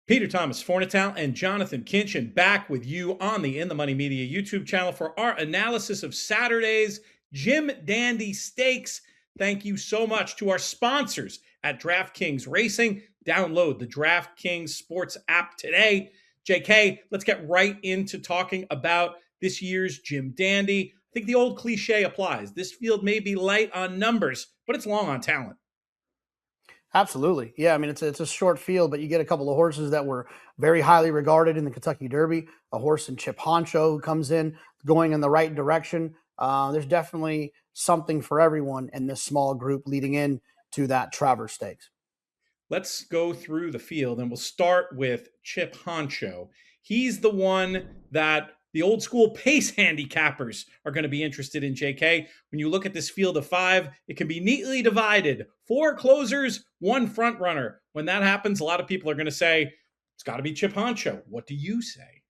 Peter Thomas Fornatale and Jonathon Kinchen back with you on the In the Money Media YouTube channel for our analysis of Saturday's Jim Dandy Stakes. Thank you so much to our sponsors at DraftKings Racing. Download the DraftKings Sports app today. JK, let's get right into talking about this year's Jim Dandy. I think the old cliche applies. This field may be light on numbers, but it's long on talent. Absolutely. Yeah, I mean, it's a short field, but you get a couple of horses that were very highly regarded in the Kentucky Derby, a horse in Chip Honcho who comes in going in the right direction. There's definitely something for everyone in this small group leading in to that Travers Stakes. Let's go through the field, and we'll start with Chip Honcho. He's the one that the old school pace handicappers are going to be interested in, JK. When you look at this field of five, it can be neatly divided. 4 closers, 1 front runner. When that happens, a lot of people are going to say, it's got to be Chip Honcho. What do you say?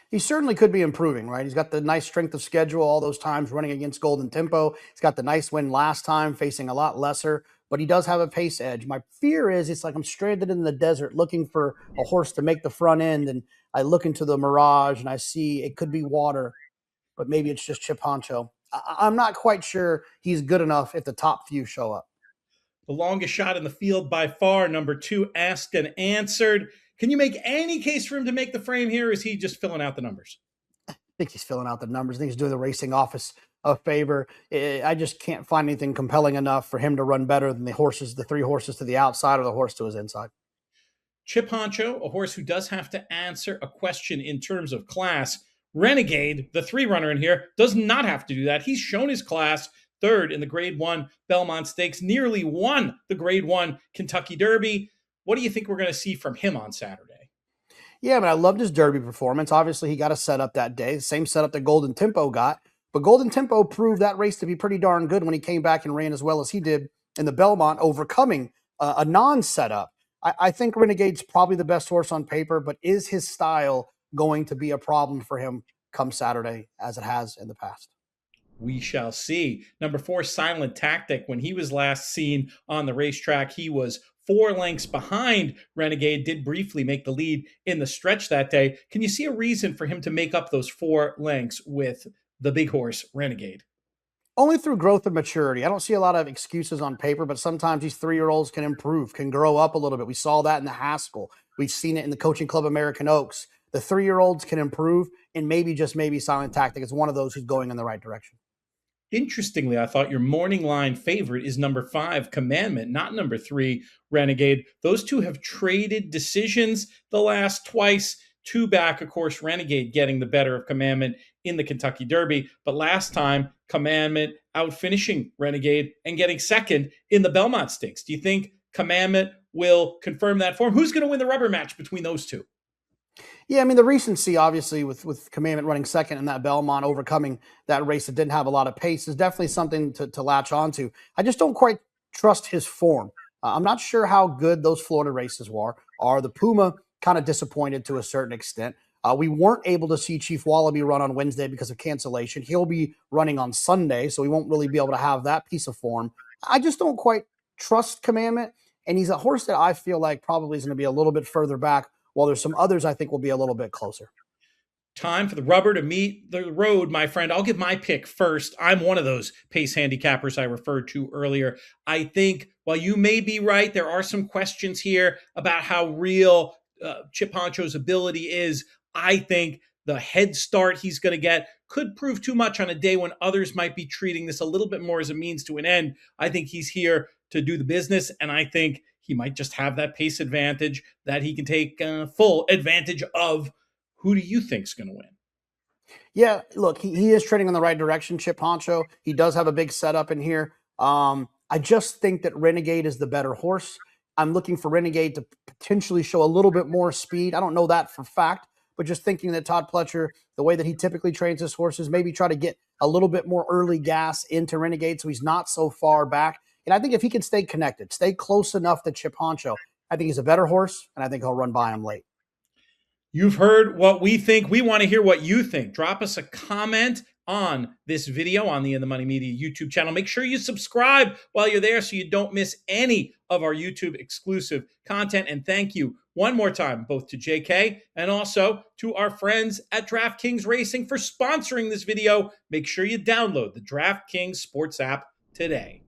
He certainly could be improving, right? He's got the nice strength of schedule all those times running against Golden Tempo. He's got the nice win last time, facing a lot lesser, but he does have a pace edge. My fear is it's like I'm stranded in the desert looking for a horse to make the front end, and I look into the mirage and I see it could be water, but maybe it's just Chip Honcho. I'm not quite sure he's good enough if the top few show up. The longest shot in the field by far, number 2, Asked and Answered. Can you make any case for him to make the frame here, or is he just filling out the numbers? I think he's filling out the numbers. I think he's doing the racing office a favor. I just can't find anything compelling enough for him to run better than the 3 horses to the outside or the horse to his inside. Chip Honcho, a horse who does have to answer a question in terms of class. Renegade, the 3 runner in here, does not have to do that. He's shown his class, 3rd in the Grade 1 Belmont Stakes, nearly won the Grade 1 Kentucky Derby. What do you think we're going to see from him on Saturday? Yeah, I mean, I loved his Derby performance. Obviously, he got a setup that day, the same setup that Golden Tempo got. But Golden Tempo proved that race to be pretty darn good when he came back and ran as well as he did in the Belmont, overcoming a non-setup. I think Renegade's probably the best horse on paper, but is his style going to be a problem for him come Saturday as it has in the past? We shall see. Number 4, Silent Tactic. When he was last seen on the racetrack, he was 4 lengths behind Renegade, did briefly make the lead in the stretch that day. Can you see a reason for him to make up those 4 lengths with the big horse, Renegade? Only through growth and maturity. I don't see a lot of excuses on paper, but sometimes these 3-year-olds can improve, can grow up a little bit. We saw that in the Haskell. We've seen it in the Coaching Club American Oaks. The 3-year-olds can improve, and maybe, just maybe, Silent Tactic is one of those who's going in the right direction. Interestingly, I thought your morning line favorite is number 5, Commandment, not number 3, Renegade. Those two have traded decisions the last twice. 2 back, of course, Renegade getting the better of Commandment in the Kentucky Derby. But last time, Commandment out finishing Renegade and getting second in the Belmont Stakes. Do you think Commandment will confirm that form? Who's going to win the rubber match between those two? Yeah, I mean, the recency, obviously, with Commandment running second in that Belmont, overcoming that race that didn't have a lot of pace, is definitely something to latch onto. I just don't quite trust his form. I'm not sure how good those Florida races are. The Puma kind of disappointed to a certain extent. We weren't able to see Chief Wallaby run on Wednesday because of cancellation. He'll be running on Sunday, so we won't really be able to have that piece of form. I just don't quite trust Commandment, and he's a horse that I feel like probably is going to be a little bit further back, while there's some others I think will be a little bit closer. Time for the rubber to meet the road, my friend. I'll give my pick first. I'm one of those pace handicappers I referred to earlier. I think while you may be right, there are some questions here about how real Chip Honcho's ability is. I think the head start he's going to get could prove too much on a day when others might be treating this a little bit more as a means to an end. I think he's here to do the business, and I think he might just have that pace advantage that he can take full advantage of. Who do you think's going to win? Yeah, look, he is trending in the right direction, Chip Honcho. He does have a big setup in here. I just think that Renegade is the better horse. I'm looking for Renegade to potentially show a little bit more speed. I don't know that for fact, but just thinking that Todd Pletcher, the way that he typically trains his horses, maybe try to get a little bit more early gas into Renegade so he's not so far back. And I think if he can stay connected, stay close enough to Chip Honcho, I think he's a better horse, and I think he'll run by him late. You've heard what we think. We want to hear what you think. Drop us a comment on this video on the In the Money Media YouTube channel. Make sure you subscribe while you're there so you don't miss any of our YouTube exclusive content. And thank you one more time, both to JK and also to our friends at DraftKings Racing for sponsoring this video. Make sure you download the DraftKings Sports app today.